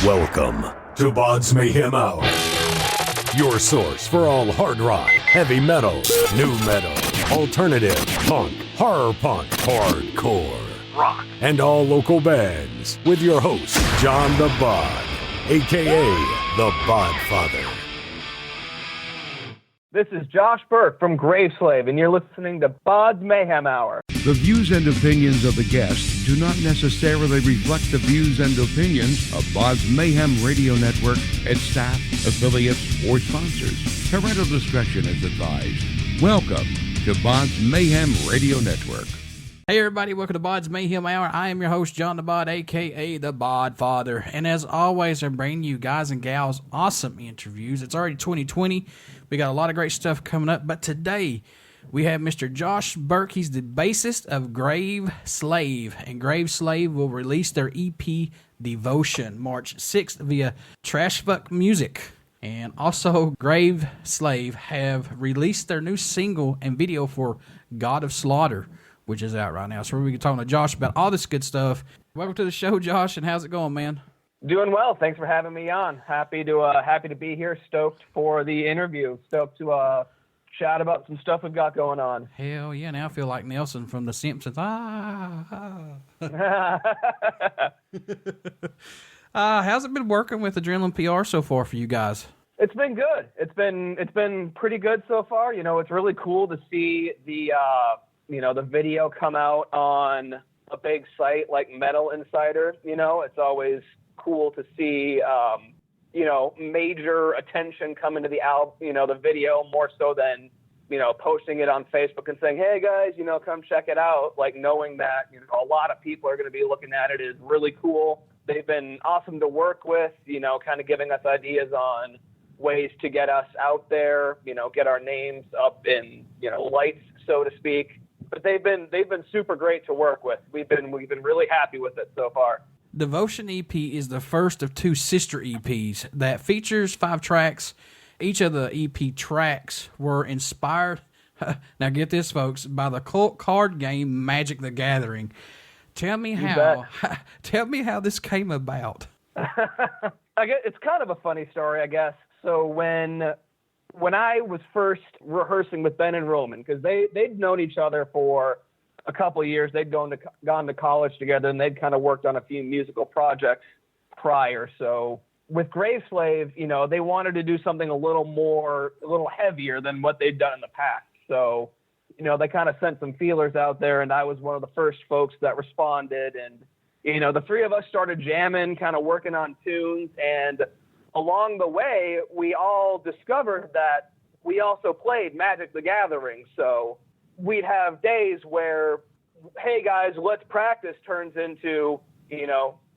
Welcome to BODS Mayhem Hour, your source for all hard rock, heavy metal, new metal, alternative, punk, horror punk, hardcore, rock, and all local bands with your host, John the Bod, a.k.a. the Bodfather. This is Josh Burke from Graveslave, and you're listening to BODS Mayhem Hour. The views and opinions of the guests do not necessarily reflect the views and opinions of BODS Mayhem Radio Network, its staff, affiliates, or sponsors. Parental discretion is advised. Welcome to BODS Mayhem Radio Network. Hey everybody, welcome to BODS Mayhem Hour. I am your host, John the Bod, a.k.a. the Bodfather. And as always, I'm bringing you guys and gals awesome interviews. It's already 2020. We got a lot of great stuff coming up. But today, we have Mr. Josh Burke. He's the bassist of Graveslave. And Graveslave will release their EP, Devotion, March 6th via Trvasfuk Music. And also, Graveslave have released their new single and video for God of Slaughter, which is out right now. So we're going to be talking to Josh about all this good stuff. Welcome to the show, Josh, and how's it going, man? Doing well. Thanks for having me on. Happy to be here. Stoked for the interview. Stoked to chat about some stuff we've got going on. Hell yeah! Now I feel like Nelson from The Simpsons. How's it been working with Adrenaline PR so far for you guys? It's been good. It's been pretty good so far. You know, it's really cool to see the video come out on a big site like Metal Insider. You know, it's always cool to see, major attention come into the album, the video, more so than, posting it on Facebook and saying, hey guys, come check it out. Like knowing that, a lot of people are going to be looking at it is really cool. They've been awesome to work with, kind of giving us ideas on ways to get us out there, get our names up in, lights, so to speak. But they've been super great to work with. We've been really happy with it so far. Devotion EP is the first of two sister EPs that features 5 tracks. Each of the EP tracks were inspired, now get this folks, by the cult card game Magic the Gathering. Tell me how this came about. It's kind of a funny story, I guess. So when I was first rehearsing with Ben and Roman, because they'd known each other for a couple of years, they'd gone to college together, and they'd kind of worked on a few musical projects prior. So with Graveslave, they wanted to do something a little heavier than what they'd done in the past. So, they kind of sent some feelers out there, and I was one of the first folks that responded. And, the three of us started jamming, kind of working on tunes, and along the way, we all discovered that we also played Magic the Gathering. So we'd have days where, hey guys, let's practice turns into,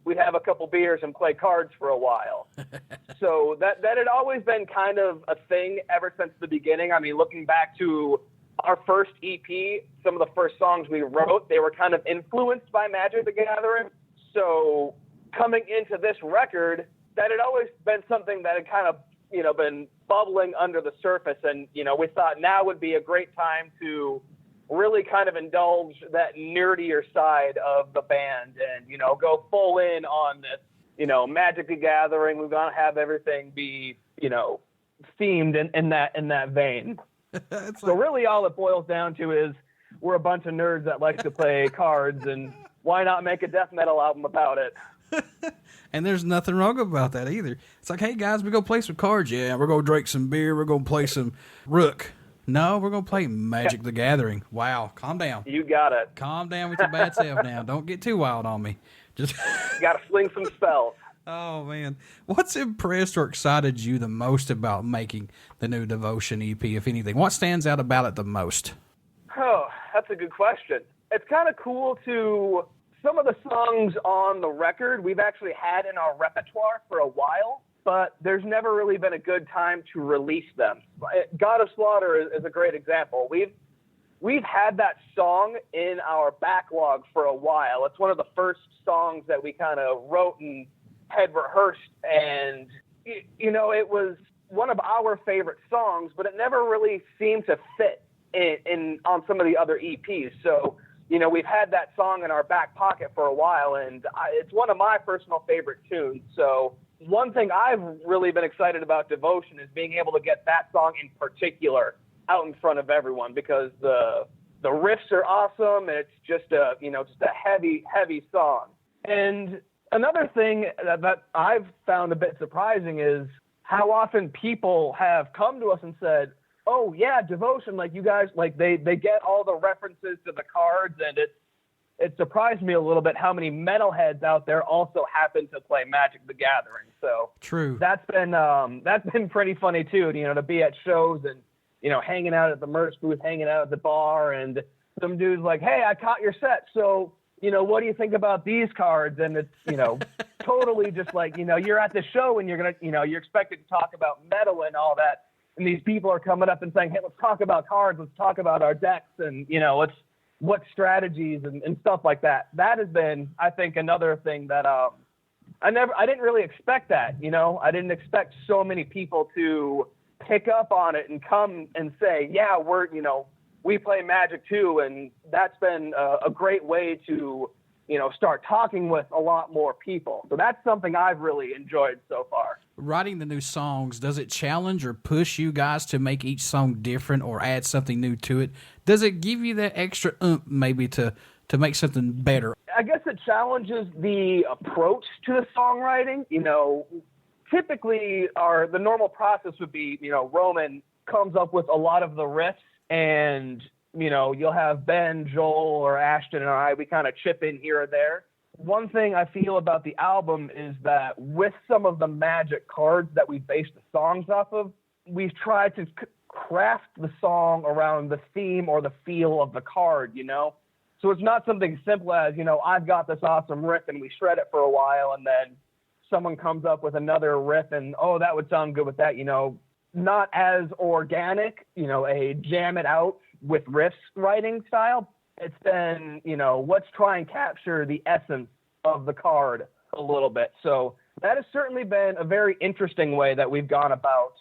we'd have a couple beers and play cards for a while. So that had always been kind of a thing ever since the beginning. I mean, looking back to our first EP, some of the first songs we wrote, they were kind of influenced by Magic the Gathering. So coming into this record, that had always been something that had kind of, been bubbling under the surface. And, we thought now would be a great time to really kind of indulge that nerdier side of the band and, go full in on this, Magic the Gathering. We're going to have everything be, themed in that vein. So really all it boils down to is we're a bunch of nerds that like to play cards, and why not make a death metal album about it? And there's nothing wrong about that either. It's like, hey guys, we're going to play some cards. Yeah, we're going to drink some beer. We're going to play some Rook. No, we're going to play Magic the Gathering. Wow, calm down. You got it. Calm down with your bad self now. Don't get too wild on me. Just you got to sling some spells. Oh, man. What's impressed or excited you the most about making the new Devotion EP, if anything? What stands out about it the most? Oh, that's a good question. It's kind of cool to... Some of the songs on the record we've actually had in our repertoire for a while, but there's never really been a good time to release them. God of Slaughter is a great example. We've had that song in our backlog for a while. It's one of the first songs that we kind of wrote and had rehearsed, and it was one of our favorite songs, but it never really seemed to fit in on some of the other EPs. So we've had that song in our back pocket for a while, and it's one of my personal favorite tunes. So, one thing I've really been excited about Devotion is being able to get that song in particular out in front of everyone, because the riffs are awesome, and it's just a heavy song. And another thing that I've found a bit surprising is how often people have come to us and said, "Oh yeah, Devotion, like you guys, like they get all the references to the cards," and it surprised me a little bit how many metalheads out there also happen to play Magic the Gathering. So true. That's been pretty funny too, to be at shows and hanging out at the merch booth, hanging out at the bar, and some dude's like, "Hey, I caught your set, so what do you think about these cards?" And it's totally just like you're at the show and you're expected to talk about metal and all that. And these people are coming up and saying, "Hey, let's talk about cards. Let's talk about our decks, and what strategies and stuff like that." That has been, I think, another thing that I didn't really expect that. I didn't expect so many people to pick up on it and come and say, "Yeah, we play Magic too," and that's been a great way to start talking with a lot more people. So that's something I've really enjoyed so far. Writing the new songs, does it challenge or push you guys to make each song different or add something new to it? Does it give you that extra maybe to make something better? I guess it challenges the approach to the songwriting. Typically the normal process would be, Roman comes up with a lot of the riffs, and you'll have Ben, Joel, or Ashton and I, we kind of chip in here or there. One thing I feel about the album is that with some of the Magic cards that we base the songs off of, we've tried to craft the song around the theme or the feel of the card, So it's not something simple as, I've got this awesome riff and we shred it for a while, and then someone comes up with another riff and, oh, that would sound good with that, not as organic, a jam it out with riffs writing style. It's been, let's try and capture the essence of the card a little bit. So that has certainly been a very interesting way that we've gone about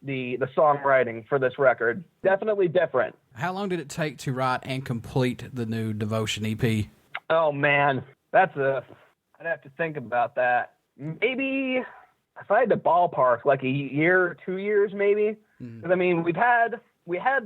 the songwriting for this record. Definitely different. How long did it take to write and complete the new Devotion EP? Oh man, I'd have to think about that. Maybe if I had to ballpark, like a year, 2 years maybe. Because I mean, we had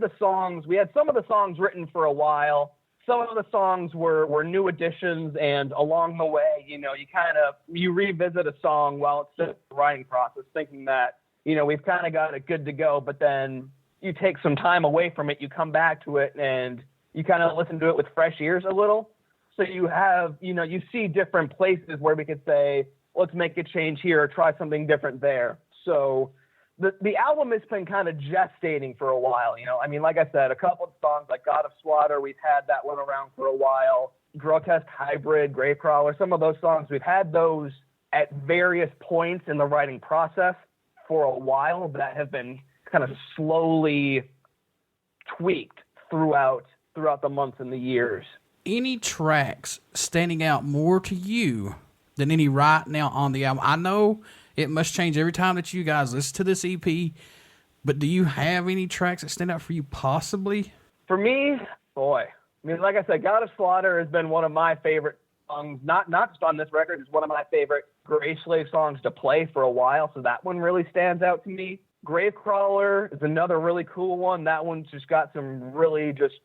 the songs, we had some of the songs written for a while. Some of the songs were new additions, and along the way, you revisit a song while it's still in the writing process, thinking that, we've kind of got it good to go, but then you take some time away from it, you come back to it, and you kind of listen to it with fresh ears a little. So you have, you see different places where we could say, let's make a change here or try something different there. So the album has been kind of gestating for a while, I mean, like I said, a couple of songs like God of Slaughter, we've had that one around for a while. Grotesque Hybrid, Gravecrawler, some of those songs, we've had those at various points in the writing process for a while that have been kind of slowly tweaked throughout the months and the years. Any tracks standing out more to you than any right now on the album? I know it must change every time that you guys listen to this EP, but do you have any tracks that stand out for you possibly? For me, boy, I mean, like I said, God of Slaughter has been one of my favorite songs, not just on this record, it's one of my favorite Graveslave songs to play for a while, so that one really stands out to me. Gravecrawler is another really cool one. That one's just got some really just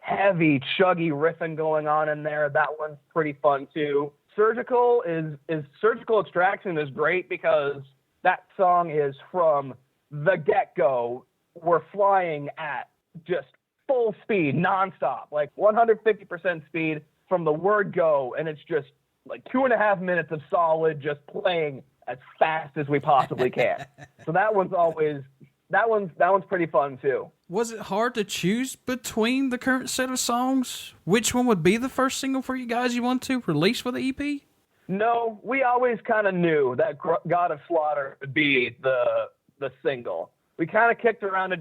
heavy, chuggy riffing going on in there. That one's pretty fun too. Surgical Extraction is great because that song is from the get-go. We're flying at just full speed, nonstop, like 150% speed from the word go, and it's just like 2.5 minutes of solid just playing as fast as we possibly can. So that one's pretty fun too. Was it hard to choose between the current set of songs? Which one would be the first single for you guys you want to release for the EP? No, we always kind of knew that God of Slaughter would be the single. We kind of kicked around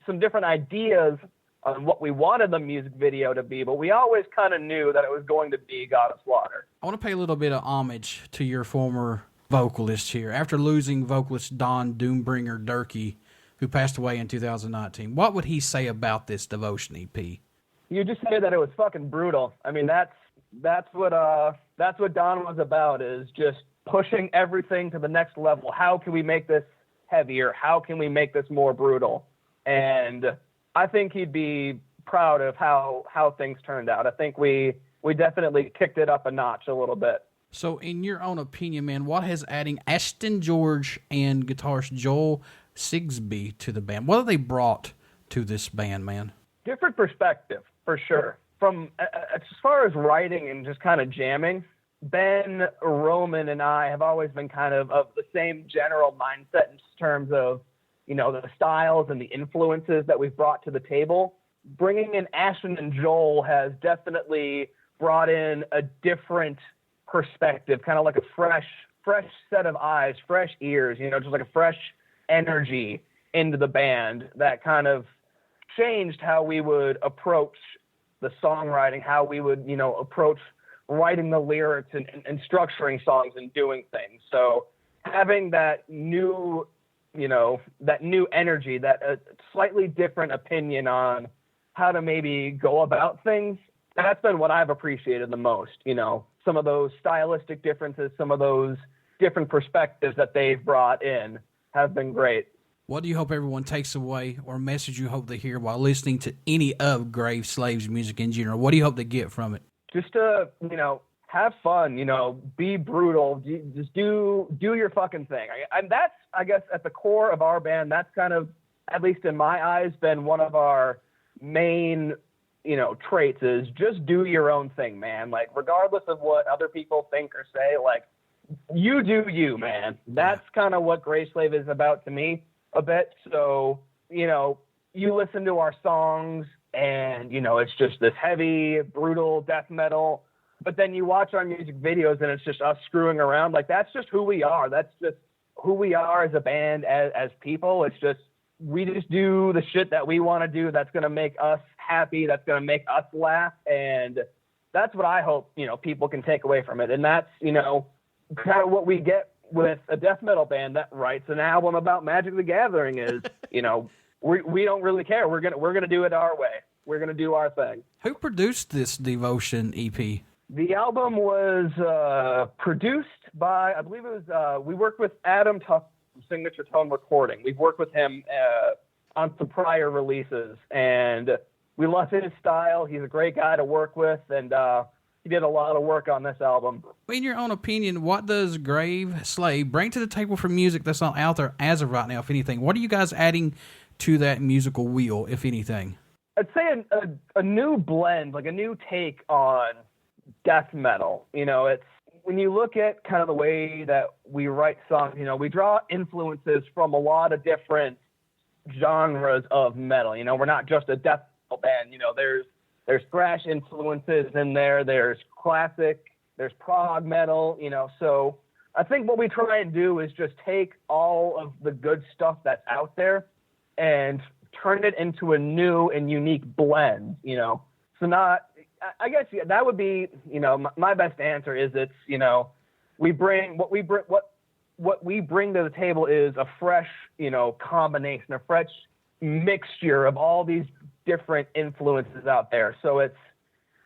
some different ideas on what we wanted the music video to be, but we always kind of knew that it was going to be God of Slaughter. I want to pay a little bit of homage to your former vocalist here. After losing vocalist Don Doombringer Durkee, who passed away in 2019, what would he say about this Devotion EP? You just say that it was fucking brutal. I mean, that's what Don was about, is just pushing everything to the next level. How can we make this heavier? How can we make this more brutal? And I think he'd be proud of how things turned out. I think we definitely kicked it up a notch a little bit. So in your own opinion, man, what has adding Ashton George and guitarist Joel Sigsbee to the band, what have they brought to this band, man? Different perspective, for sure. From as far as writing and just kind of jamming, Ben, Roman, and I have always been kind of the same general mindset in terms of, the styles and the influences that we've brought to the table. Bringing in Ashton and Joel has definitely brought in a different perspective, kind of like a fresh set of eyes, fresh ears, just like a fresh energy into the band that kind of changed how we would approach the songwriting, how we would, approach writing the lyrics and structuring songs and doing things. So having that new energy, that slightly different opinion on how to maybe go about things, that's been what I've appreciated the most. Some of those stylistic differences, some of those different perspectives that they've brought in have been great. What do you hope everyone takes away, or message you hope to hear while listening to any of Graveslave's music in general? What do you hope to get from it? Just to, have fun, be brutal, just do your fucking thing. And that's, I guess, at the core of our band, that's kind of, at least in my eyes, been one of our main, traits is just do your own thing, man. Like, regardless of what other people think or say, like, you do you, man. That's kind of what Graveslave is about to me a bit. So, you listen to our songs and, it's just this heavy, brutal death metal. But then you watch our music videos and it's just us screwing around. Like, that's just who we are. That's just who we are as a band, as people. It's just, we just do the shit that we want to do. That's going to make us happy. That's going to make us laugh. And that's what I hope, people can take away from it. And that's, kind of what we get with a death metal band that writes an album about Magic the Gathering is, we don't really care. We're going to do it our way. We're going to do our thing. Who produced this Devotion EP? The album was produced by, I believe it was, we worked with Adam Tuff from Signature Tone Recording. We've worked with him on some prior releases, and we love his style. He's a great guy to work with, and he did a lot of work on this album. In your own opinion, what does Graveslave bring to the table for music that's not out there as of right now, if anything? What are you guys adding to that musical wheel, if anything? I'd say a new blend, like a new take on death metal. It's when you look at kind of the way that we write songs, we draw influences from a lot of different genres of metal. We're not just a death metal band. There's thrash influences in there. There's classic. There's prog metal. So I think what we try and do is just take all of the good stuff that's out there and turn it into a new and unique blend. So not. I guess that would be, my best answer is it's, we bring what we bring to the table is a fresh, combination, a fresh mixture of all these different influences out there. So it's,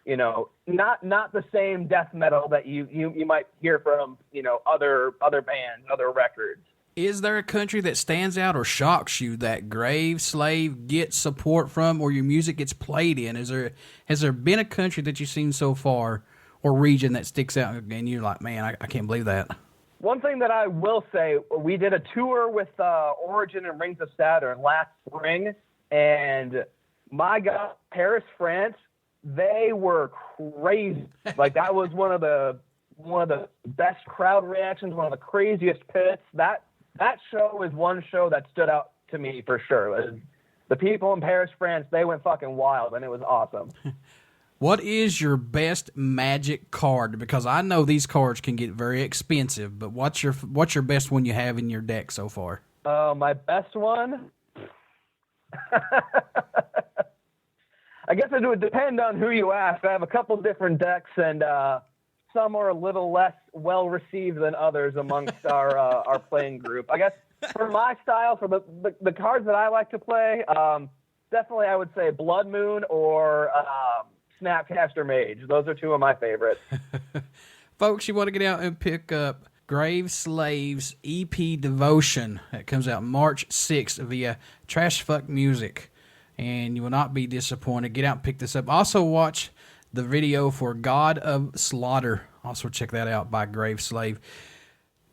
not the same death metal that you might hear from, other bands, other records. Is there a country that stands out or shocks you that Graveslave gets support from, or your music gets played in? Has there been a country that you've seen so far, or region that sticks out and you're like, man, I can't believe that? One thing that I will say, we did a tour with Origin and Rings of Saturn last spring, and my God, Paris, France, they were crazy. Like, that was one of the best crowd reactions, one of the craziest pits. That show is one show that stood out to me for sure. The people in Paris, France, they went fucking wild, and it was awesome. What is your best Magic card? Because I know these cards can get very expensive, but what's your best one you have in your deck so far? My best one? I guess it would depend on who you ask. I have a couple different decks, and some are a little less well-received than others amongst our playing group. I guess for my style, for the cards that I like to play, definitely I would say Blood Moon or Snapcaster Mage. Those are two of my favorites. Folks, you want to get out and pick up Graveslave's EP Devotion that comes out March 6th via Trvasfuk Music, and you will not be disappointed. Get out and pick this up. Also watch the video for God of Slaughter. Also check that out by Graveslave.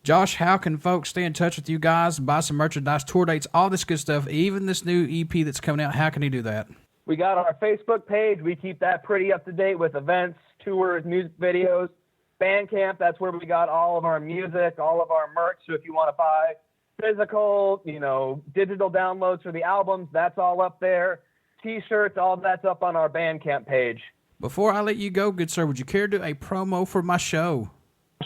Josh, how can folks stay in touch with you guys, buy some merchandise, tour dates, all this good stuff, even this new EP that's coming out? How can you do that? We got our Facebook page. We keep that pretty up to date with events, tours, music videos. Bandcamp, that's where we got all of our music, all of our merch. So if you want to buy physical, digital downloads for the albums, that's all up there. T-shirts, all that's up on our Bandcamp page. Before I let you go, good sir, would you care to do a promo for my show?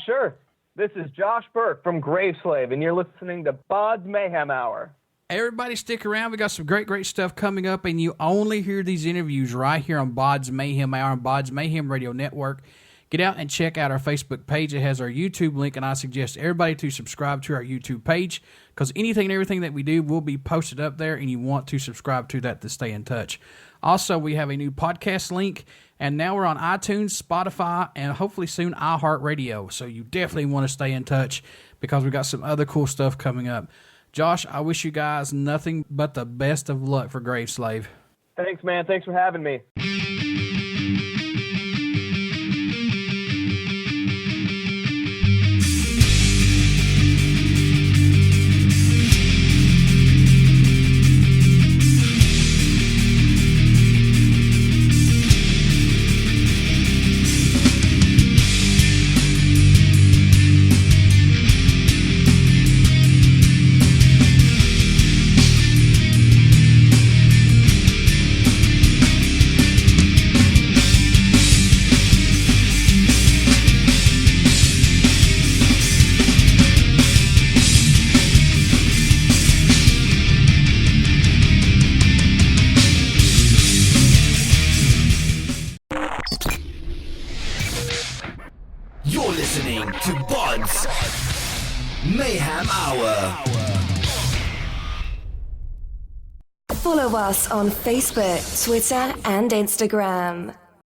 Sure. This is Josh Burke from Graveslave, and you're listening to BODS Mayhem Hour. Everybody stick around. We got some great stuff coming up, and you only hear these interviews right here on BODS Mayhem Hour and BODS Mayhem Radio Network. Get out and check out our Facebook page. It has our YouTube link, and I suggest everybody to subscribe to our YouTube page because anything and everything that we do will be posted up there, and you want to subscribe to that to stay in touch. Also, we have a new podcast link, and now we're on iTunes, Spotify, and hopefully soon iHeartRadio. So you definitely want to stay in touch because we got some other cool stuff coming up. Josh, I wish you guys nothing but the best of luck for Graveslave. Thanks, man. Thanks for having me. You're listening to BODS Mayhem Hour. Follow us on Facebook, Twitter, and Instagram.